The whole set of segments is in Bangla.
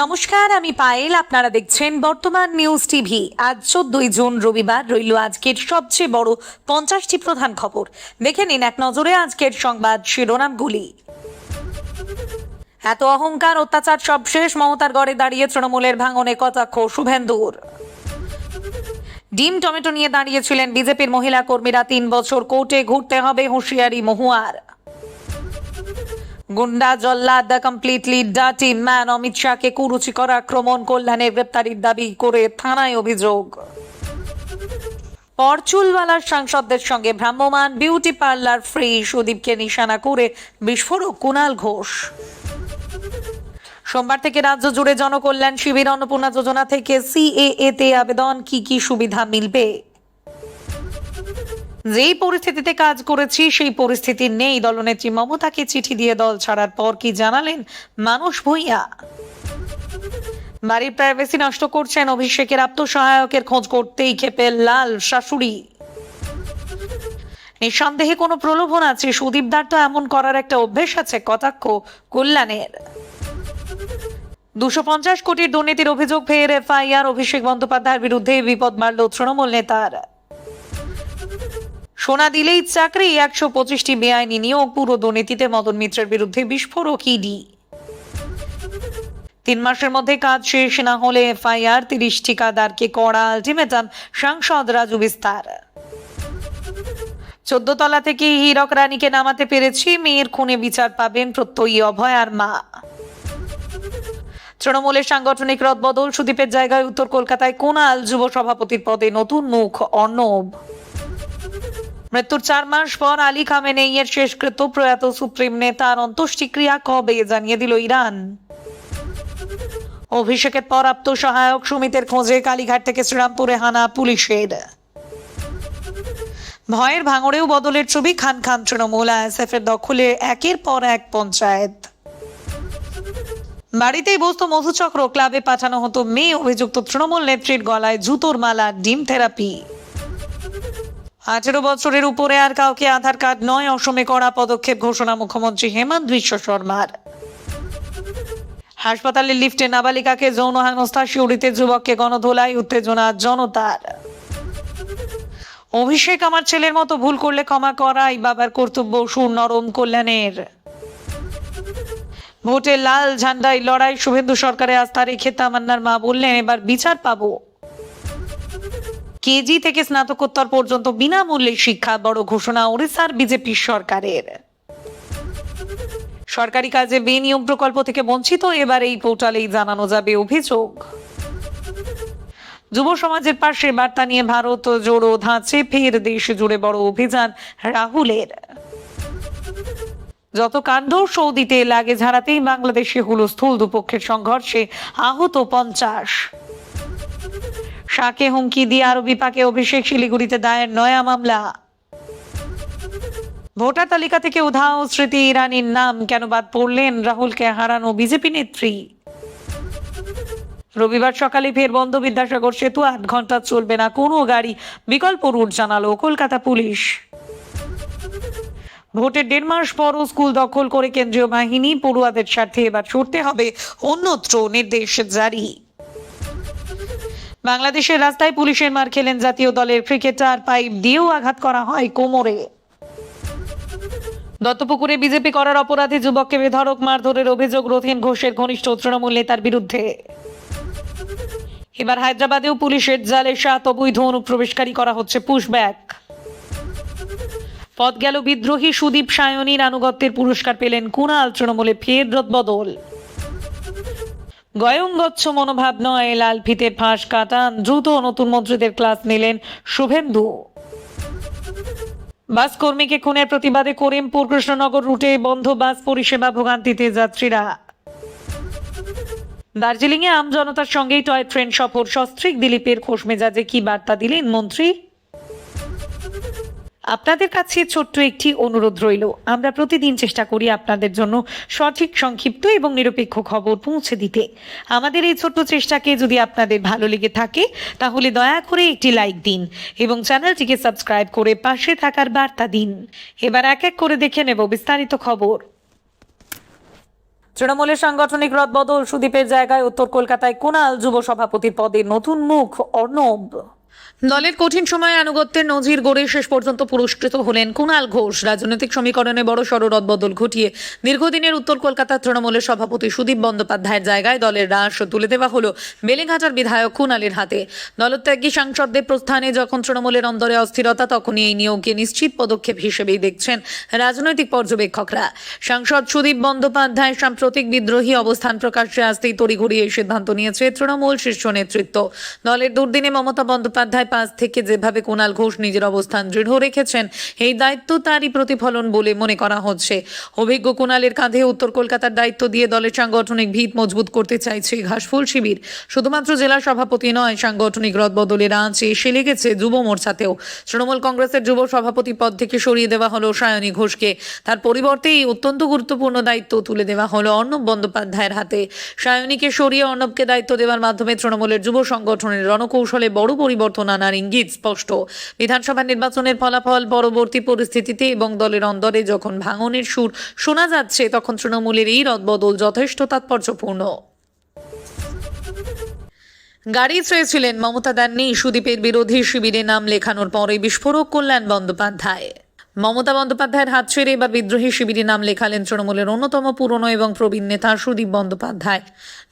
নমস্কার, আমি পায়েল। আপনারা দেখছেন বর্তমান নিউজ টিভি। আজ 14 জুন রবিবার, রইল আজকের সবচেয়ে বড় 50টি প্রধান খবর। দেখে নিন এক নজরে আজকের সংবাদ শিরোনামগুলি। এত অহংকার অত্যাচার সব শেষ, মমতার গড়ে দাঁড়িয়ে তৃণমূলের ভাঙনে কটাক্ষ শুভেন্দুর। ডিম টমেটো নিয়ে দাঁড়িয়েছিলেন বিজেপির মহিলা কর্মীরা, 3 বছর কোর্টে ঘুরতে হবে, হুঁশিয়ারি মহুয়ার। গুন্ডা জল্লাদ, the completely dirty man Amit শাহকে কুরুচিকর আক্রমণ, কল্যাণে গ্রেপ্তারির দাবি করে থানায় অভিযোগ। পরচুলওয়ালার সাংসদদের সঙ্গে ভ্রাম্যমান, বিউটি পার্লার ফ্রি, সুদীপকে নিশানা করে বিস্ফোরক কুণাল ঘোষ। সোমবার থেকে রাজ্য জুড়ে জনকল্যাণ শিবির, অন্নপূর্ণা যোজনা থেকে সিএএ তে আবেদন, কি কি সুবিধা মিলবে। যেই পরিস্থিতিতে কাজ করেছি সেই পরিস্থিতি নেই, দলনেত্রী মমতাকে চিঠি দিয়ে দল ছাড়ার পর কি জানালেন মানস ভূঁইয়া। বাড়ির প্রাইভেসি নষ্ট করছেন, অভিষেকের আত্মসহায়কের খোঁজ করতেই ক্ষেপে লাল শাশুড়ি। নিঃসন্দেহে কোনো প্রলোভন আছে, সুদীপদার তো এমন করার একটা অভ্যেস আছে, কটাক্ষ কল্যাণের। 250 কোটির দুর্নীতির অভিযোগ, ফের এফআইআর, অভিষেক বন্দ্যোপাধ্যায়ের বিরুদ্ধে বিপদ মারল তৃণমূল নেতার। সোনা দিলেই চাকরি, 125টি বেআইনি নিয়োগ, পুরো দুর্নীতিতে মদন মিত্রের বিরুদ্ধে বিস্ফোরক ইডি। 3 মাসের মধ্যে কাজ শেষ না হলে এফআইআর, 30 ঠিকাদারকে কড়া আলটিমেটাম, সাংসদ রাজু বিস্তার। 14 তলা থেকে হীরক রানীকে নামাতে পেরেছি, মেয়ের খুনে বিচার পাবেন প্রত্যয়ী অভয়ার মা। তৃণমূলের সাংগঠনিক রদবদল, সুদীপের জায়গায় উত্তর কলকাতায় কুণাল, যুব সভাপতির পদে নতুন মুখ অর্ণব। মৃত্যুর 4 মাস পর আলী খামেনেইয়ের শেষকৃত্য, প্রয়াত সুপ্রিম নেতার অন্ত্যেষ্টিক্রিয়া কবে জানিয়ে দিল ইরান। অভিষেকের পর আত্মসহায়ক সুমিতের খোঁজে কালীঘাট থেকে শ্রীরামপুরে হানা পুলিশের। ভয়ের ভাঙড়েও বদলের ছবি, খান খান তৃণমূল, আইএসএফ এর দখলে একের পর এক পঞ্চায়েত। বাড়িতেই বসত মধুচক্র, ক্লাবে পাঠানো হতো মেয়ে, অভিযুক্ত তৃণমূল নেত্রীর গলায় জুতোর মালা, ডিম থেরাপি। 18 বছরের উপরে আর কাউকে আধার কার্ড নয়, অসমে করা পদক্ষেপ ঘোষণা মুখ্যমন্ত্রী হেমন্ত বিশ্ব শর্মার। হাসপাতালের লিফটে নাবালিকাকে যৌন হেনস্থা, শিউরিতে যুবককে গণধোলাই, উত্তেজনা জনতার। অভিষেক আমার ছেলের মতো, ভুল করলে ক্ষমা করাই বাবার কর্তব্য, সুর নরম কল্যাণের। ভোটে লাল ঝান্ডায় লড়াই, শুভেন্দু সরকারে আস্থা রেখে তামান্নার মা বললেন এবার বিচার পাবো। কেজি থেকে স্নাতকোত্তর পর্যন্ত বিনামূল্যে শিক্ষা, বড় ঘোষণা ওড়িশার বিজেপি সরকারের। সরকারি কাজে বেনিয়োগ প্রকল্প থেকে বঞ্চিত, এবার এই পোর্টালেই জানানো যাবে অভিযোগ। যুব সমাজের পাশে বার্তা নিয়ে ভারত জোড়ো ধাঁচে, ফের দেশ জুড়ে বড় অভিযান রাহুলের। যত কাণ্ড, সৌদিতে লাগে ঝাড়াতেই বাংলাদেশে হুলস্থুল, দুপক্ষের সংঘর্ষে আহত 50। শাকে হুমকি দিয়ে আরো বিপাকে অভিষেক, শিলিগুড়িতে দায়ের নয়া মামলা। ভোটার তালিকা থেকে উধাও স্মৃতি ইরানির নাম, কেন বাদ পড়লেন রাহুলকে হারানো বিজেপি নেত্রী। রবিবার সকালে ফের বন্ধ বিদ্যাসাগর সেতু, 8 ঘন্টা চলবে না কোনো গাড়ি, বিকল্প রুট জানালো কলকাতা পুলিশ। ভোটের 1.5 মাস পরও স্কুল দখল করে কেন্দ্রীয় বাহিনী, পড়ুয়াদের স্বার্থে এবার ছুটতে হবে অন্যত্র, নির্দেশ জারি। বাংলাদেশের রাস্তায় পুলিশের মার খেলেন জাতীয় দলের ক্রিকেটার, পাইপ দিয়েও আঘাত করা হয় কোমরে। দত্তপুকুরে বিজেপি করার অপরাধে যুবককে বেধড়ক মারধরের অভিযোগ রথীন ঘোষের ঘনিষ্ঠ তৃণমূল নেতার বিরুদ্ধে। এবার হায়দ্রাবাদেও পুলিশের জালে 7 অবৈধ অনুপ্রবেশকারী করা হচ্ছে পুশব্যাক। পথ গেল বিদ্রোহী, সুদীপ সায়নীর আনুগত্যের পুরস্কার পেলেন কুণাল, তৃণমূলে ফের রদবদল। গয়ঙ্গচ্ছ মনোভাব নয়, লাল ফিতে ফাঁস কাটান, দ্রুত নতুন মন্ত্রীদের ক্লাস নিলেন শুভেন্দু। বাস কর্মীকে খুনের প্রতিবাদে করিমপুর কৃষ্ণনগর রুটে বন্ধ বাস পরিষেবা, ভোগান্তিতে যাত্রীরা। দার্জিলিং এ আম জনতার সঙ্গেই টয় ট্রেন সফর, সস্ত্রীক দিলীপের খোশ মেজাজে কি বার্তা দিলেন মন্ত্রী। আপনাদের কাছে ছোট্ট একটি অনুরোধ রইল, আমরা প্রতিদিন চেষ্টা করি আপনাদের জন্য সঠিক, সংক্ষিপ্ত এবং নিরপেক্ষ খবর পৌঁছে দিতে। আমাদের এই ছোট্ট চেষ্টাকে যদি আপনাদের ভালো লেগে থাকে তাহলে দয়া করে একটি লাইক দিন এবং চ্যানেলটিকে সাবস্ক্রাইব করে পাশে থাকার বার্তা দিন। এবার এক এক করে দেখে নেব বিস্তারিত খবর। তৃণমূলের সাংগঠনিক রদবদল, সুদীপের জায়গায় উত্তর কলকাতায় কুণাল যুব সভাপতির পদে নতুন মুখ অর্ণব। দলের কঠিন সময়ে আনুগত্যের নজির গড়ে শেষ পর্যন্ত পুরস্কৃত হলেন কুণাল ঘোষ। রাজনৈতিক সমীকরণে বড়সড় রদবদল ঘটিয়ে দীর্ঘদিনের উত্তর কলকাতার তৃণমূলের সভাপতি সুদীপ বন্দ্যোপাধ্যায়ের জায়গায় দলের রাশ তুলে দেওয়া হলো বেলেঘাটার বিধায়ক কুণালের হাতে। দলত্যাগী সাংসদদের প্রস্থানে যখন তৃণমূলের অন্দরে অস্থিরতা, তখনই এই নিয়োগকে নিশ্চিত পদক্ষেপ হিসেবেই দেখছেন রাজনৈতিক পর্যবেক্ষকরা। সাংসদ সুদীপ বন্দ্যোপাধ্যায় সাম্প্রতিক বিদ্রোহী অবস্থান প্রকাশ্যে আসতেই তড়িঘড়ি এই সিদ্ধান্ত নিয়েছে তৃণমূল শীর্ষ নেতৃত্ব। দলের দুর্দিনে মমতা বন্দ্যোপাধ্যায় পাশ থেকে যেভাবে কুণাল ঘোষ নিজের অবস্থান দৃঢ় রেখেছেন, এই দায়িত্ব তারই প্রতিফলন বলে মনে করা হচ্ছে। অভিজ্ঞ কুণালের কাঁধে উত্তর কলকাতার দায়িত্ব দিয়ে দলের সাংগঠনিক ভিত মজবুত করতে চাইছে ঘাসফুল শিবির। শুধুমাত্র জেলা সভাপতি নয়, সাংগঠনিক রদবদলের আঁচ এসে লেগেছে যুব মোর্চাতেও। তৃণমূল কংগ্রেসের যুব সভাপতি পদ থেকে সরিয়ে দেওয়া হলো সায়নী ঘোষকে। তার পরিবর্তে এই অত্যন্ত গুরুত্বপূর্ণ দায়িত্ব তুলে দেওয়া হলো অর্ণব বন্দ্যোপাধ্যায়ের হাতে। সায়নীকে সরিয়ে অর্ণবকে দায়িত্ব দেওয়ার মাধ্যমে তৃণমূলের যুব সংগঠনের রণকৌশলে বড় পরিবর্তন আনার ইঙ্গিত স্পষ্ট। বিধানসভা নির্বাচনের ফলাফল পরবর্তী পরিস্থিতিতে এবং দলের অন্দরে যখন ভাঙনের সুর শোনা যাচ্ছে, তখন তৃণমূলের এই রদবদল যথেষ্ট তাৎপর্যপূর্ণ। গাড়ি চেয়েছিলেন, মমতা দেননি। সুদীপের বিরোধী শিবিরে নাম লেখানোর পরে বিস্ফোরক কল্যাণ বন্দ্যোপাধ্যায়। মমতা বন্দ্যোপাধ্যায়ের হাত ছেড়ে এবার বিদ্রোহী শিবিরে নাম লেখালেন তৃণমূলের অন্যতম পুরনো এবং প্রবীণ নেতা সুদীপ বন্দ্যোপাধ্যায়।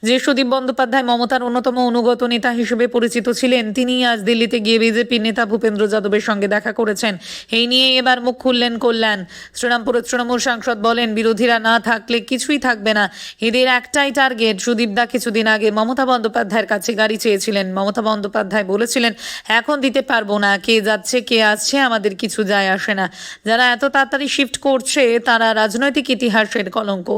যে সুদীপ বন্দ্যোপাধ্যায় মমতার অন্যতম অনুগত নেতা হিসেবে পরিচিত ছিলেন, তিনি আজ দিল্লিতে গিয়ে বিজেপির নেতা ভূপেন্দ্র যাদবের সঙ্গে দেখা করেছেন। এই নিয়ে এবার মুখ খুললেন কল্যাণ। শ্রীরামপুরের তৃণমূল সাংসদ বলেন, বিরোধীরা না থাকলে কিছুই থাকবে না। এদের একটাই টার্গেট। সুদীপদা কিছুদিন আগে মমতা বন্দ্যোপাধ্যায়ের কাছে গাড়ি চেয়েছিলেন। মমতা বন্দ্যোপাধ্যায় বলেছিলেন, এখন দিতে পারবো না, কে যাচ্ছে কে আসছে আমাদের কিছু যায় আসে না। যারা এত তাড়াতাড়ি শিফট করছে তারা রাজনৈতিক ইতিহাসের কলঙ্ক।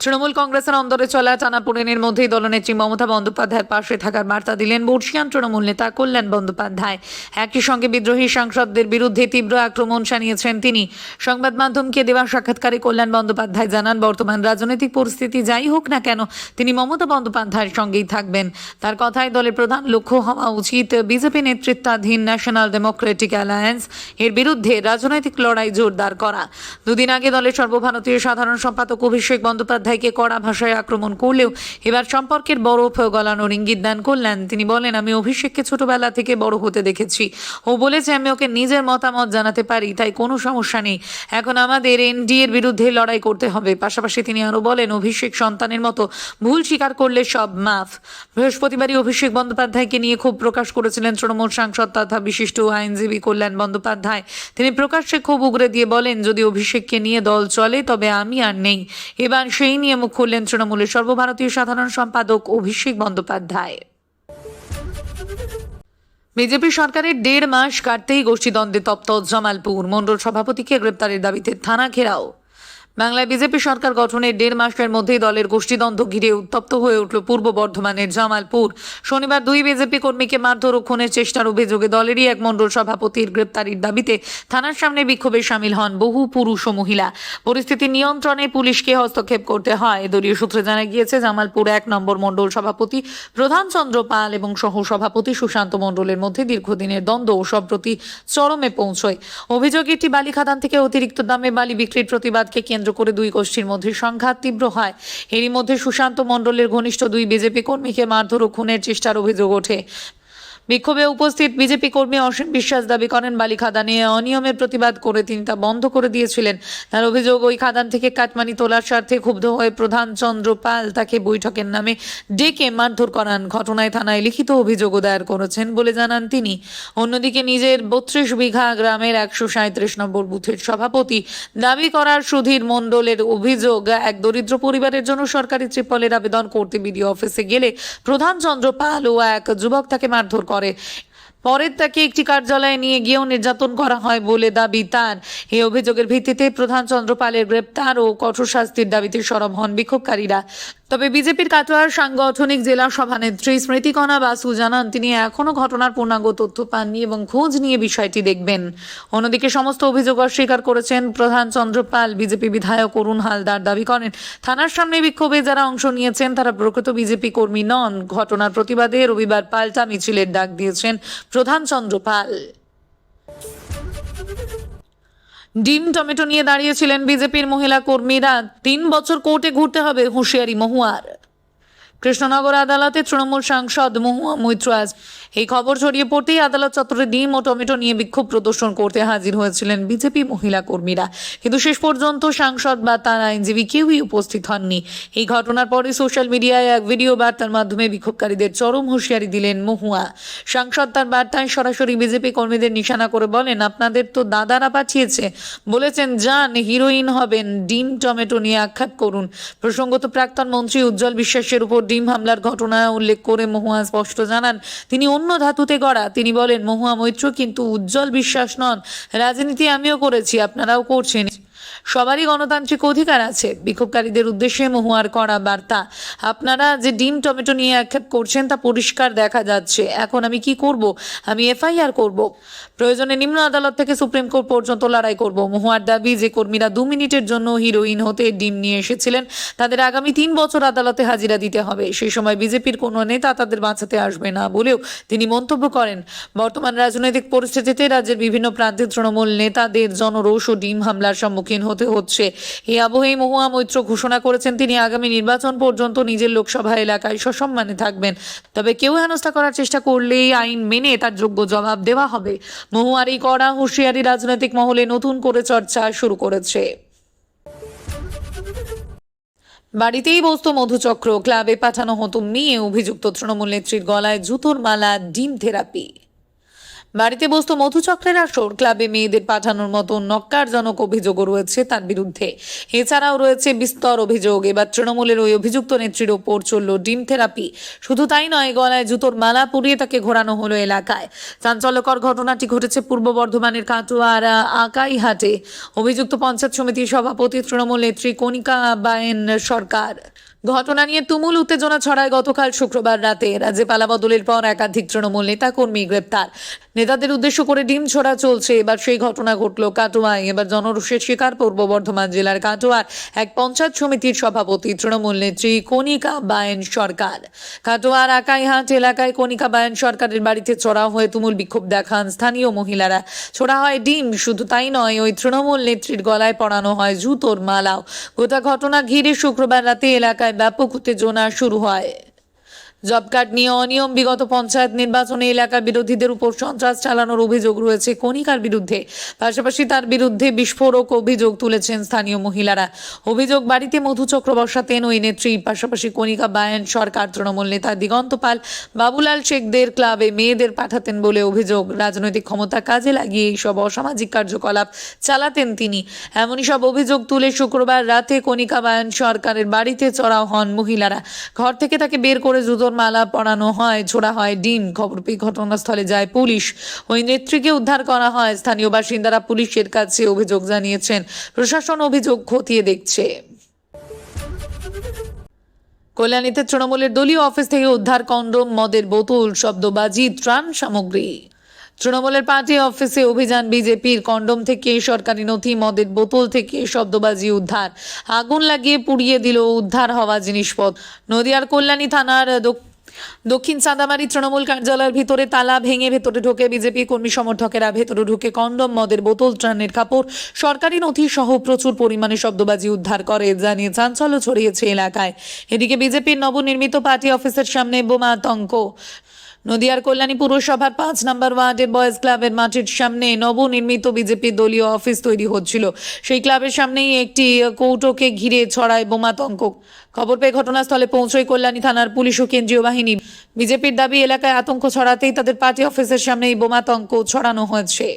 তৃণমূল কংগ্রেসের অন্দরে চলা টানাপোড়েনের মধ্যেই দলনেত্রী মমতা বন্দ্যোপাধ্যায়ের পাশে থাকার বার্তা দিলেন বর্ষিয়ান তৃণমূল নেতা কল্যাণ বন্দ্যোপাধ্যায়। একই সঙ্গে বিদ্রোহী সাংসদদের বিরুদ্ধে তীব্র আক্রমণ শানিয়েছেন তিনি। সংবাদ মাধ্যমকে দেওয়া সাক্ষাৎকারে কল্যাণ বন্দ্যোপাধ্যায় জানান, বর্তমান রাজনৈতিক পরিস্থিতি যাই হোক না কেন, তিনি মমতা বন্দ্যোপাধ্যায়ের সঙ্গেই থাকবেন। তার কথায় দলের প্রধান লক্ষ্য হওয়া উচিত বিজেপি নেতৃত্বাধীন ন্যাশনাল ডেমোক্রেটিক অ্যালায়েন্স এর বিরুদ্ধে রাজনৈতিক লড়াই জোরদার করা। দুদিন আগে দলের সর্বভারতীয় সাধারণ সম্পাদক অভিষেক বন্দ্যোপাধ্যায়কে কড়া ভাষায় আক্রমণ করলেও এবার সম্পর্কের বরফ গলানোর ইঙ্গিত দেন কল্যাণ। তিনি বলেন, আমি অভিষেককে ছোটবেলা থেকে বড় হতে দেখেছি। ও বলেছে আমি ওকে নিজের মতামত জানাতে পারি, তাই কোনো সমস্যা নেই। এখন আমাদের এনডিএর বিরুদ্ধে লড়াই করতে হবে। পাশাপাশি তিনি আরও বলেন, অভিষেক সন্তানের মতো, ভুল স্বীকার করলে সব মাফ। বৃহস্পতিবারই অভিষেক বন্দ্যোপাধ্যায়কে নিয়ে ক্ষোভ প্রকাশ করেছিলেন তৃণমূল সাংসদ তথা বিশিষ্ট আইনজীবী কল্যাণ বন্দ্যোপাধ্যায়। তিনি প্রকাশ্যে ক্ষোভ উগরে দিয়ে বলেন, যদি অভিষেককে নিয়ে দল চলে তবে আমি আর নেই। এবার সেই নিয়ে মুখ খুললেন তৃণমূলের সর্বভারতীয় সাধারণ সম্পাদক অভিষেক বন্দ্যোপাধ্যায়। বিজেপি সরকারের 1.5 মাস কাটতেই গোষ্ঠীদ্বন্দ্বে তপ্ত জামালপুর। মণ্ডল সভাপতিকে গ্রেপ্তারের দাবিতে থানা ঘেরাও। বাংলায় বিজেপি সরকার গঠনের 1.5 মাসের মধ্যেই দলের গোষ্ঠীদ্বন্দ্ব ঘিরে উত্তপ্ত হয়ে উঠল পূর্ব বর্ধমানের জামালপুর। শনিবার 2 বিজেপি কর্মীকে মারধর ও খুনের চেষ্টার অভিযোগে দলেরই এক মণ্ডল সভাপতির গ্রেপ্তারির দাবিতে থানার সামনে বিক্ষোভে সামিল হন বহু পুরুষ ও মহিলা। পরিস্থিতি নিয়ন্ত্রণে পুলিশকে হস্তক্ষেপ করতে হয়। দলীয় সূত্রে জানা গিয়েছে, জামালপুর 1 নম্বর মণ্ডল সভাপতি প্রধান চন্দ্র পাল এবং সহ সভাপতি সুশান্ত মণ্ডলের মধ্যে দীর্ঘদিনের দ্বন্দ্ব ও সম্প্রতি চরমে পৌঁছয়। অভিযোগ, একটি বালি খাদান থেকে অতিরিক্ত দামে বালি বিক্রির প্রতিবাদকে কেন্দ্র করে দুই গোষ্ঠীর মধ্যে সংঘাত তীব্র হয়। এরই মধ্যে সুশান্ত মণ্ডলের ঘনিষ্ঠ 2 বিজেপি কর্মীকে মারধর ও খুনের চেষ্টার অভিযোগ ওঠে। বিক্ষোভে উপস্থিত বিজেপি কর্মী অসীম বিশ্বাস দাবি করেন, বালি খাদানে অনিয়মের প্রতিবাদ করে তিনি তা বন্ধ করে দিয়েছিলেন। তার অভিযোগ, ওই খাদান থেকে কাটমানি তোলার স্বার্থে ক্ষুব্ধ হয়ে প্রধান চন্দ্র পাল তাকে বৈঠকের নামে ডেকে মারধর করান। ঘটনায় থানায় লিখিত অভিযোগও দায়ের করেছেন বলে জানান তিনি। অন্যদিকে নিজের 32 বিঘা গ্রামের 137 নম্বর বুথের সভাপতি দাবি করার সুধীর মণ্ডলের অভিযোগ, এক দরিদ্র পরিবারের জন্য সরকারি ত্রিপলের আবেদন করতে বিডিও অফিসে গেলে প্রধান চন্দ্র পাল ও এক যুবক তাকে মারধর করে। পরে তাকে একটি কার্যালয়ে নিয়ে গিয়েও নির্যাতন করা হয় বলে দাবি তার। এই অভিযোগের ভিত্তিতে প্রধান চন্দ্রপালের গ্রেপ্তার ও কঠোর শাস্তির দাবিতে সরব হন বিক্ষোভকারীরা। তবে বিজেপির কাটোয়ার সাংগঠনিক জেলা সভানেত্রী স্মৃতিকণা বাসু জানান, তিনি এখনও ঘটনার পূর্ণাঙ্গ তথ্য পাননি এবং খোঁজ নিয়ে বিষয়টি দেখবেন। অন্যদিকে সমস্ত অভিযোগ অস্বীকার করেছেন প্রধান চন্দ্রপাল। বিজেপি বিধায়ক অরুণ হালদার দাবি করেন, থানার সামনে বিক্ষোভে যারা অংশ নিয়েছেন তারা প্রকৃত বিজেপি কর্মী নন। ঘটনার প্রতিবাদে রবিবার পাল্টা মিছিলের ডাক দিয়েছেন প্রধান চন্দ্রপাল। ডিম টমেটো নিয়ে দাঁড়িয়েছিলেন বিজেপির মহিলা কর্মীরা। 3 বছর কোর্টে ঘুরতে হবে, হুঁশিয়ারি মহুয়ার। কৃষ্ণনগর আদালতে তৃণমূল সাংসদ মহুয়া মৈত্র আজ এই খবর ছড়িয়ে পড়তেই আদালত চত্বরে ডিম ও টমেটো নিয়ে বিক্ষোভ প্রদর্শন করতে হাজির হয়েছিলেন বিজেপি মহিলা কর্মীরা, কিন্তু শেষ পর্যন্ত সাংসদ বা তার আইনজীবী কেউই উপস্থিত হননি। এই ঘটনার পরে সোশ্যাল মিডিয়ায় এক ভিডিও বার্তার মাধ্যমে বিক্ষোভকারীদের চরম হুঁশিয়ারি দিলেন মহুয়া। সাংসদ তার বার্তায় সরাসরি বিজেপি কর্মীদের নিশানা করে বলেন, আপনাদের তো দাদারা পাঠিয়েছে, বলেছেন যান হিরোইন হবেন, ডিম টমেটো নিয়ে আক্ষেপ করুন। প্রসঙ্গত প্রাক্তন মন্ত্রী উজ্জ্বল বিশ্বাসের উপর ডিম হামলার ঘটনা উল্লেখ করে মহুয়া স্পষ্ট জানান তিনি অন্য ধাতুতে গড়া। তিনি বলেন, মহুয়া মৈত্র কিন্তু উজ্জ্বল বিশ্বাস নন, রাজনীতি আমিও করেছি, আপনারাও করছেন, সবারই গণতান্ত্রিক অধিকার আছে। বিক্ষোভকারীদের উদ্দেশ্যে মহুয়ার করা বার্তা, আপনারা যে ডিম টমেটো নিয়ে আক্ষেপ করছেন তা পরিষ্কার দেখা যাচ্ছে। এখন আমি কি করব? আমি এফআইআর করব, প্রয়োজনে নিম্ন আদালত থেকে সুপ্রিম কোর্ট পর্যন্ত লড়াই করব। মহুয়ার দাবি, যে কর্মীরা 2 মিনিটের জন্য হিরোইন হতে ডিম নিয়ে এসেছিলেন তাদের আগামী 3 বছর আদালতে হাজিরা দিতে হবে। সেই সময় বিজেপির কোনো নেতা তাদের বাঁচাতে আসবে না বলেও তিনি মন্তব্য করেন। বর্তমান রাজনৈতিক পরিস্থিতিতে রাজ্যের বিভিন্ন প্রান্তে তৃণমূল নেতাদের জনরোষ ও ডিম হামলার সম্মুখীন হতে হচ্ছে। এই আবহেই মহুয়া মৈত্র ঘোষণা করেছেন তিনি আগামী নির্বাচন পর্যন্ত নিজের লোকসভা এলাকায় সসম্মানে থাকবেন, তবে কেউ হেনস্থা করার চেষ্টা করলেই আইন মেনে তার যোগ্য জবাব দেওয়া হবে। মহুয়ার এই কড়া হুঁশিয়ারি রাজনৈতিক মহলে নতুন করে চর্চা শুরু করেছে। বাড়িতেই বসতো মধুচক্র, ক্লাবে পাঠানো হতো মেয়ে, অভিযুক্ত তৃণমূল নেত্রীর গলায় জুতোর মালা, ডিম থেরাপি। বাড়িতে বসতো মধুচক্রের আসর, ক্লাবে মেয়েদের পাঠানোর মতো নক্কারজনক অভিযোগও রয়েছে তার বিরুদ্ধে। এছাড়াও রয়েছে বিস্তর অভিযোগ। এবার তৃণমূলের ওই অভিযুক্ত নেত্রীর ওপর চলল ডিম থেরাপি। শুধু তাই নয়, গলায় জুতোর মালা পরিয়ে তাকে ঘোরানো হলো এলাকায়। চাঞ্চল্যকর ঘটনাটি ঘটেছে পূর্ব বর্ধমানের কাটোয়ার আকাইহাটে। অভিযুক্ত পঞ্চায়েত সমিতির সভাপতি তৃণমূল নেত্রী কণিকা বায়েন সরকার। ঘটনা নিয়ে তুমুল উত্তেজনা ছড়ায় গতকাল শুক্রবার রাতে। রাজ্যে পালাবদলের পর একাধিক তৃণমূল নেতা কর্মী গ্রেপ্তার। নেতাদের উদ্দেশ্য করে ডিম ছোড়া চলছে। এবার সেই ঘটনা ঘটল কাটোয়ায়। এবার জনরোষের শিকার পূর্ব বর্ধমান জেলার কাটোয়ার এক পঞ্চায়েত সমিতির সভাপতি তৃণমূল নেত্রী কণিকা বায়েন সরকার। কাটোয়ার আকাইহাট এলাকায় কণিকা বায়েন সরকারের বাড়িতে চড়াও হয়ে তুমুল বিক্ষোভ দেখান স্থানীয় মহিলারা। ছোড়া হয় ডিম, শুধু তাই নয়, ওই তৃণমূল নেত্রীর গলায় পরানো হয় জুতোর মালাও। গোটা ঘটনা ঘিরে শুক্রবার রাতে এলাকায় ব্যাপক উত্তেজনা শুরু হয়। জব কার্ড নিয়ে অনিয়ম, বিগত পঞ্চায়েত নির্বাচনে এলাকার বিরোধীদের উপর সন্ত্রাস চালানোর অভিযোগ রয়েছে কণিকার বিরুদ্ধে। পাশাপাশি তার বিরুদ্ধে বিস্ফোরক অভিযোগ তুলেছেন স্থানীয় মহিলারা। অভিযোগ, বাড়িতে মধুচক্র বসাতেন ওই নেত্রী। পাশাপাশি কণিকা বায়েন সরকার তৃণমূল নেতা দিগন্ত পাল, বাবুলাল শেখদের ক্লাবে মেয়েদের পাঠাতেন বলে অভিযোগ। রাজনৈতিক ক্ষমতা কাজে লাগিয়ে এইসব অসামাজিক কার্যকলাপ চালাতেন তিনি। এমনই সব অভিযোগ তুলে শুক্রবার রাতে কণিকা বায়েন সরকারের বাড়িতে চড়াও হন মহিলারা। ঘর থেকে তাকে বের করে জুতোর মালা পরানো হয়, ছোড়া হয় ডিম। খবর পেয়ে ঘটনাস্থলে যায় পুলিশ। ওই নেত্রীকে উদ্ধার করা হয়। স্থানীয় বাসিন্দারা পুলিশের কাছে অভিযোগ জানিয়েছেন। প্রশাসন অভিযোগ খতিয়ে দেখছে। কল্যাণীতে তৃণমূলের দলীয় অফিস থেকে উদ্ধার কন্ডোম, মদের বোতল, শব্দবাজি, ত্রাণ সামগ্রী। তৃণমূলের পার্টি অফিসে অভিযান বিজেপির। কন্ডোম থেকে সরকারি নথি, মদের বোতল থেকে শব্দবাজি উদ্ধার। আগুন লাগিয়ে পুড়িয়ে দিল উদ্ধার হওয়া জিনিসপত্র। নদিয়ার কল্যাণী থানার দক্ষিণ চাঁদামারি তৃণমূল কার্যালয়ের ভিতরে তালা ভেঙে ভেতরে ঢোকে বিজেপি কর্মী সমর্থকেরা। ভেতরে ঢুকে কন্ডোম, মদের বোতল, ত্রাণের কাপড়, সরকারি নথি সহ প্রচুর পরিমাণে শব্দবাজি উদ্ধার করে, যা নিয়ে চাঞ্চল্য ছড়িয়েছে এলাকায়। এদিকে বিজেপির নবনির্মিত পার্টি অফিসের সামনে বোমা আতঙ্ক। নদিয়ার কল্যাণী পুরসভার 5 নম্বর ওয়ার্ডের বয়েজ ক্লাবের মাঠের সামনে নবনির্মিত বিজেপি দলীয় অফিস তৈরি হচ্ছিল। সেই ক্লাবের সামনেই একটি কৌটোকে ঘিরে ছড়ায় বোমাতঙ্ক। খবর পেয়ে ঘটনাস্থলে পৌঁছয় কল্যাণী থানার পুলিশ ও কেন্দ্রীয় বাহিনী। বিজেপির দাবি, এলাকায় আতঙ্ক ছড়াতেই তাদের পার্টি অফিসের সামনে এই বোমাতঙ্ক ছড়ানো হয়েছে।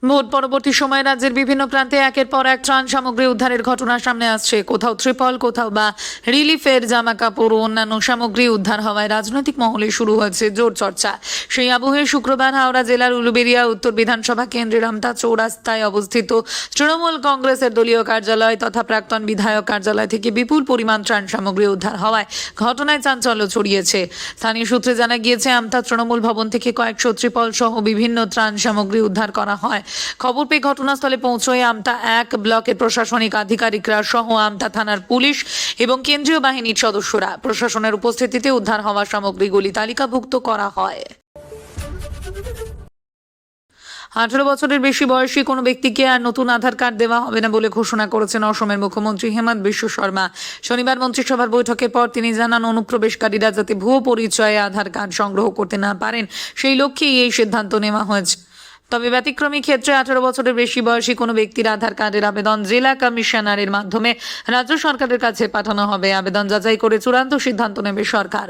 ভোট পরবর্তী সময়ে রাজ্যের বিভিন্ন প্রান্তে একের পর এক ত্রাণ সামগ্রী উদ্ধারের ঘটনা সামনে আসছে। কোথাও ত্রিপল, কোথাও বা রিলিফের জামা কাপড় ও অন্যান্য সামগ্রী উদ্ধার হওয়ায় রাজনৈতিক মহলে শুরু হয়েছে জোর চর্চা। সেই আবহে শুক্রবার হাওড়া জেলার উলুবেড়িয়া উত্তর বিধানসভা কেন্দ্রের আমতা চৌরাস্তায় অবস্থিত তৃণমূল কংগ্রেসের দলীয় কার্যালয় তথা প্রাক্তন বিধায়ক কার্যালয় থেকে বিপুল পরিমাণ ত্রাণ সামগ্রী উদ্ধার হওয়ায় ঘটনায় চাঞ্চল্য ছড়িয়েছে। স্থানীয় সূত্রে জানা গিয়েছে, আমতা তৃণমূল ভবন থেকে কয়েকশো ত্রিপল সহ বিভিন্ন ত্রাণ সামগ্রী উদ্ধার করা হয়। খবর পেয়ে ঘটনাস্থলে পৌঁছয় আমতা 1 ব্লকের প্রশাসনিক আধিকারিকরা সহ আমতা থানার পুলিশ এবং কেন্দ্রীয় বাহিনীর সদস্যরা। প্রশাসনের উপস্থিতিতে উদ্ধার হওয়া সামগ্রীগুলি তালিকাভুক্ত করা হয়। 18 বছরের বেশি বয়সী কোনো ব্যক্তিকে আর নতুন আধার কার্ড দেওয়া হবে না বলে ঘোষণা করেছেন অসমের মুখ্যমন্ত্রী হেমন্ত বিশ্ব শর্মা। শনিবার মন্ত্রিসভার বৈঠকের পর তিনি জানান, অনুপ্রবেশকারীরা যাতে ভুয়ো পরিচয়ে আধার কার্ড সংগ্রহ করতে না পারেন সেই লক্ষ্যেই এই সিদ্ধান্ত নেওয়া হয়েছে। তবে ব্যতিক্রমী ক্ষেত্রে 18 বছরের বেশি বয়সী কোনো ব্যক্তির আধার কার্ডের আবেদন জেলা কমিশনারের মাধ্যমে রাজ্য সরকারের কাছে পাঠানো হবে। আবেদন যাচাই করে চূড়ান্ত সিদ্ধান্ত নেবে সরকার।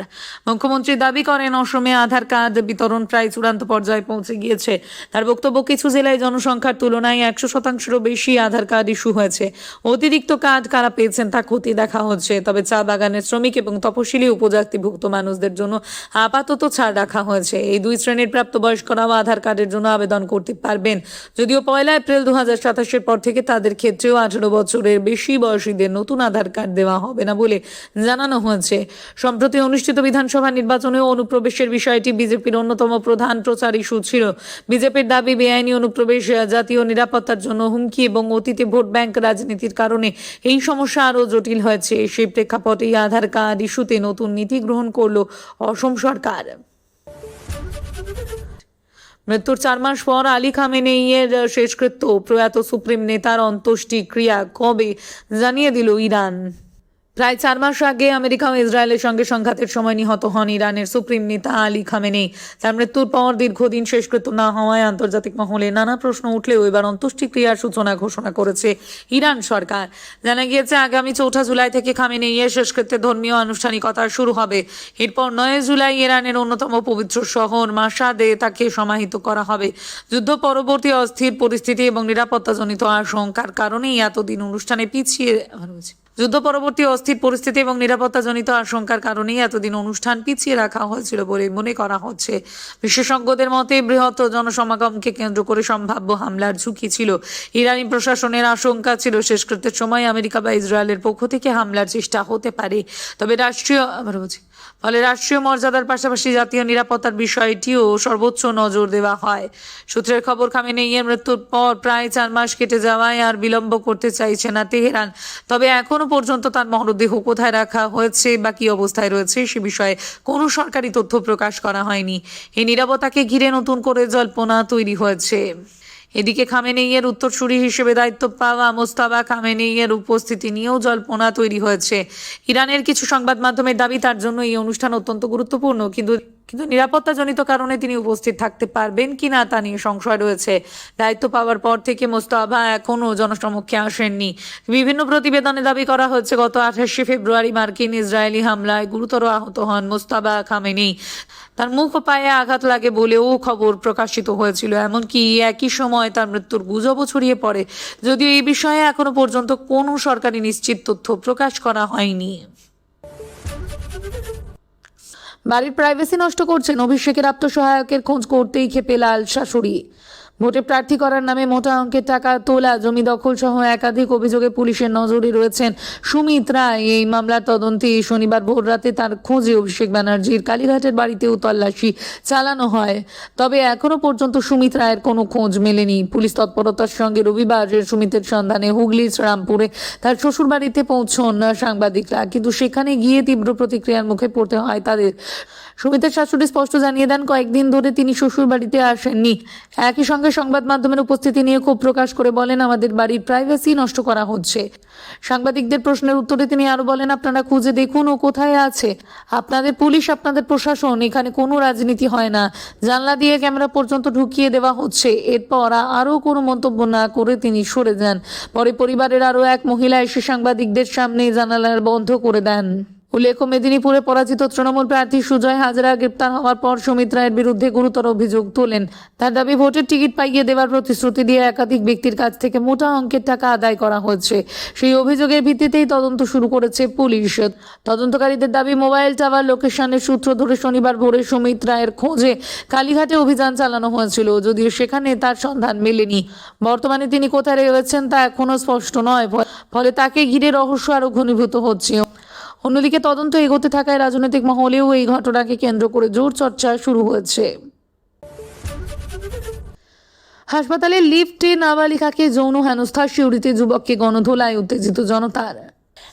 মুখ্যমন্ত্রী দাবি করেন, অসমে আধার কার্ড বিতরণ প্রায় চূড়ান্ত পর্যায়ে পৌঁছে গিয়েছে। তার বক্তব্য, কিছু জেলায় জনসংখ্যার তুলনায় 100%-এরও বেশি আধার কার্ড ইস্যু হয়েছে। অতিরিক্ত কার্ড কারা পেয়েছেন তা খতিয়ে দেখা হচ্ছে। তবে চা বাগানের শ্রমিক এবং তপশিলি উপজাতিভুক্ত মানুষদের জন্য আপাতত ছাড় রাখা হয়েছে। এই দুই শ্রেণীর প্রাপ্তবয়স্করাও আধার কার্ডের জন্য আবেদন করতে পারবেন। যদিও 1 এপ্রিল 2027 পর থেকে তাদের ক্ষেত্রেও 18 বছরের বেশি বয়সীদের নতুন আধার কার্ড দেওয়া হবে না বলে জানানো হয়েছে। সম্প্রতি অনুষ্ঠিত বিধানসভা নির্বাচনেও অনুপ্রবেশের বিষয়টি বিজেপির অন্যতম প্রধান প্রচার ইস্যু ছিল। বিজেপির দাবি, বেআইনি অনুপ্রবেশ জাতীয় নিরাপত্তার জন্য হুমকি এবং অতীতে ভোট ব্যাংক রাজনীতির কারণে এই সমস্যা আরও জটিল হয়েছে। সেই প্রেক্ষাপটে এই আধার কার্ড ইস্যুতে নতুন নীতি গ্রহণ করল অসম সরকার। মৃত্যুর 4 মাস পর আলী খামেনেইয়ের শেষকৃত্য, প্রয়াত সুপ্রিম নেতার অন্ত্যেষ্টিক্রিয়া কবে জানিয়ে দিল ইরান। প্রায় 4 মাস আগে আমেরিকা ও ইসরায়েলের সঙ্গে সংঘাতের সময় নিহত হন ইরানের সুপ্রিম নেতা আলী খামেনেই। তার মৃত্যুর পর দীর্ঘদিন শেষকৃত্য না হওয়ায় আন্তর্জাতিক মহলে নানা প্রশ্ন উঠলেও এবার অন্ত্যেষ্টিক্রিয়ার সূচনা ঘোষণা করেছে ইরান সরকার। জানা গিয়েছে, আগামী 4 জুলাই থেকে খামেনেইয়ের শেষকৃত্যের ধর্মীয় আনুষ্ঠানিকতা শুরু হবে। এরপর 9 জুলাই ইরানের অন্যতম পবিত্র শহর মাশাদে তাকে সমাহিত করা হবে। যুদ্ধ পরবর্তী অস্থির পরিস্থিতি এবং নিরাপত্তাজনিত আশঙ্কার কারণেই এতদিন অনুষ্ঠানে পিছিয়ে অনুষ্ঠান পিছিয়ে রাখা হয়েছিল বলে মনে করা হচ্ছে। বিশেষজ্ঞদের মতে বৃহৎ জনসমাগমকে কেন্দ্র করে সম্ভাব্য হামলার ঝুঁকি ছিল। ইরানি প্রশাসনের আশঙ্কা ছিল শেষকৃত্যের সময় আমেরিকা বা ইসরায়েলের পক্ষ থেকে হামলার চেষ্টা হতে পারে। তবে রাষ্ট্রীয় মর্যাদার পাশাপাশি জাতীয় নিরাপত্তার বিষয়টিও সর্বোচ্চ নজর দেওয়া হয়। সূত্রের খবর, খামেনেইয়ের মৃত্যুর পর প্রায় 4 মাস কেটে যাওয়ায় আর বিলম্ব করতে চাইছে না তেহরান। তবে এখনো পর্যন্ত তার মরদেহ কোথায় রাখা হয়েছে বা কী অবস্থায় রয়েছে সে বিষয়ে কোনো সরকারি তথ্য প্রকাশ করা হয়নি। এই নীরবতাকে ঘিরে নতুন করে জল্পনা তৈরি হয়েছে। এদিকে খামেনেইয়ের উত্তরসূরি হিসেবে দায়িত্ব পাওয়া মোস্তাবা খামেনেইয়ের উপস্থিতি নিয়েও জল্পনা তৈরি হয়েছে। ইরানের কিছু সংবাদ মাধ্যমের দাবি, তার জন্য এই অনুষ্ঠান অত্যন্ত গুরুত্বপূর্ণ, কিন্তু নিরাপত্তাজনিত কারণে তিনি উপস্থিত থাকতে পারবেন কিনা তা নিয়ে সংশয় রয়েছে। দায়িত্ব পাওয়ার পর থেকে মোস্তাবা এখনও জনসমক্ষে আসেননি। বিভিন্ন প্রতিবেদনে দাবি করা হচ্ছে, গত 28 ফেব্রুয়ারি মার্কিন ইসরায়েলি হামলায় গুরুতর আহত হন মোস্তাবা খামেনেই। তার মুখ ও পায়ে আঘাত লাগে বলেও খবর প্রকাশিত হয়েছিল। এমনকি একই সময় তার মৃত্যুর গুজবও ছড়িয়ে পড়ে, যদিও এই বিষয়ে এখনো পর্যন্ত কোনো সরকারি নিশ্চিত তথ্য প্রকাশ করা হয়নি। বাড়ির প্রাইভেসি নষ্ট করছেন, অভিষেকের আত্মসহায়কের খোঁজ করতেই ক্ষেপে লাল শাশুড়ি। ভোটে প্রার্থী করার নামে মোটা অঙ্কের টাকা তোলা, জমি দখল সহ একাধিক অভিযোগে পুলিশের নজরে রয়েছেন সুমিত রায়। এই মামলার তদন্তে শনিবার ভোররাতে তার খোঁজে অভিষেক ব্যানার্জির কালীঘাটের বাড়িতেও তল্লাশি চালানো হয়। তবে এখনো পর্যন্ত সুমিত রায়ের কোনো খোঁজ মেলেনি। পুলিশ তৎপরতার সঙ্গে রবিবার সুমিতের সন্ধানে হুগলির শ্রীরামপুরে তার শ্বশুর বাড়িতে পৌঁছন সাংবাদিকরা, কিন্তু সেখানে গিয়ে তীব্র প্রতিক্রিয়ার মুখে পড়তে হয় তাদের। সুমিতের শাশুড়ি স্পষ্ট জানিয়ে দেন, কয়েকদিন ধরে তিনি শ্বশুর বাড়িতে আসেননি। একই সঙ্গে সংবাদ মাধ্যমের উপস্থিতি নিয়ে ক্ষোভ প্রকাশ করে বলেন, আমাদের বাড়ির প্রাইভেসি নষ্ট করা হচ্ছে। সাংবাদিকদের প্রশ্নের উত্তরে তিনি আরো বলেন, আপনারা খুঁজে দেখুন ও কোথায় আছে। আপনাদের পুলিশ, আপনাদের প্রশাসন, এখানে কোনো রাজনীতি হয় না। জানলা দিয়ে ক্যামেরা পর্যন্ত ঢুকিয়ে দেওয়া হচ্ছে। এরপর আরও কোনো মন্তব্য না করে তিনি সরে যান। পরে পরিবারের আরও এক মহিলা এসে সাংবাদিকদের সামনে জানালা বন্ধ করে দেন। উল্লেখ্য, মেদিনীপুরে পরাজিত তৃণমূল প্রার্থী সুজয় হাজরা গ্রেপ্তার হওয়ার পর সুমিত রায়ের বিরুদ্ধে গুরুতর অভিযোগ তোলেন। তার দাবি, ভোটের টিকিট পাইয়ে দেওয়ার প্রতিশ্রুতি দিয়ে একাধিক ব্যক্তির কাছ থেকে মোটা অঙ্কের টাকা আদায় করা হয়েছে। সেই অভিযোগের ভিত্তিতেই তদন্ত শুরু করেছে পুলিশ। তদন্তকারীদের দাবি, মোবাইল টাওয়ার লোকেশনের সূত্র ধরে শনিবার ভোরে সুমিত রায়ের খোঁজে কালীঘাটে অভিযান চালানো হয়েছিল, যদিও সেখানে তার সন্ধান মেলেনি। বর্তমানে তিনি কোথায় রয়েছেন তা এখনও স্পষ্ট নয়, ফলে তাকে ঘিরে রহস্য আরও ঘনীভূত হচ্ছে। অন্যদিকে তদন্ত এগোতে থাকায় রাজনৈতিক মহলেও এই ঘটনাকে কেন্দ্র করে জোর চর্চা শুরু হয়েছে। হাসপাতালে লিফটে নাবালিকাকে যৌন হেনস্থার শিউরিতে যুবককে গণধোলায় উত্তেজিত জনতার।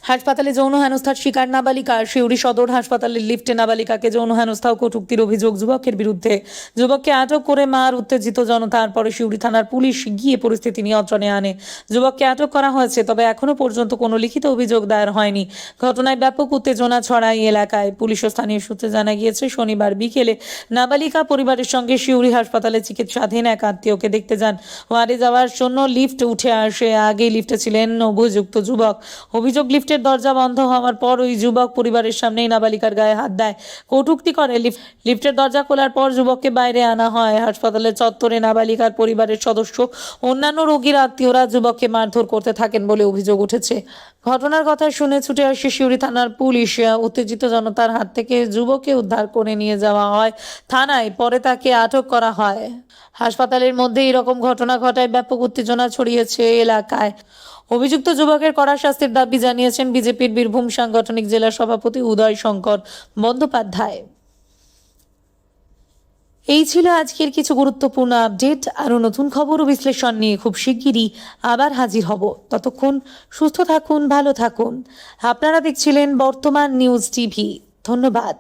হাসপাতালে যৌন হেনস্থার শিকার নাবালিকা। সিউড়ি সদর হাসপাতালের লিফটে নাবালিকাকে যৌন হেনস্থা ও কটূক্তির অভিযোগ যুবকের বিরুদ্ধে। যুবককে আটক করে মার উত্তেজিত জনতার পরে সিউড়ি থানার পুলিশ গিয়ে পরিস্থিতি নিয়ন্ত্রণে আনে। যুবককে আটক করা হয়েছে, তবে এখনো পর্যন্ত কোনো লিখিত অভিযোগ দায়ের হয়নি। ঘটনায় ব্যাপক উত্তেজনা ছড়ায় এলাকায়। পুলিশ ও স্থানীয় সূত্রে জানা গিয়েছে, শনিবার বিকেলে নাবালিকা পরিবারের সঙ্গে সিউড়ি হাসপাতালে চিকিৎসাধীন এক আত্মীয়কে দেখতে যান। ওয়ার্ডে যাওয়ার জন্য লিফট উঠে আসে। আগে লিফটে ছিলেন অভিযুক্ত যুবক। অভিযোগ, লিফটের দরজা বন্ধ হওয়ার পর ওই যুবক পরিবারের সামনেই নাবালিকার গায়ে হাত দেয়, কটূক্তি করে। লিফটের দরজা খোলার পর যুবককে বাইরে আনা হয়। হাসপাতালের চত্বরে নাবালিকার পরিবারের সদস্য, অন্যান্য রোগীর আত্মীয়রা যুবককে মারধর করতে থাকেন বলে অভিযোগ উঠেছে। ঘটনার কথা শুনে ছুটে আসে সিউড়ি থানার পুলিশ। উত্তেজিত জনতার হাত থেকে যুবককে উদ্ধার করে নিয়ে যাওয়া হয় থানায়, পরে তাকে আটক করা হয়। হাসপাতালের মধ্যে এরকম ঘটনা ঘটায় ব্যাপক উত্তেজনা ছড়িয়েছে এলাকায়। অভিযুক্ত যুবকের কড়া শাস্তির দাবি জানিয়েছেন বিজেপির বীরভূম সাংগঠনিক জেলা সভাপতি উদয় শঙ্কর বন্দ্যোপাধ্যায়। এই ছিল আজকের কিছু গুরুত্বপূর্ণ আপডেট। আরও নতুন খবর ও বিশ্লেষণ নিয়ে খুব শিগগিরই আবার হাজির হব। ততক্ষণ সুস্থ থাকুন, ভালো থাকুন। আপনারা দেখছিলেন বর্তমান নিউজ টিভি। ধন্যবাদ।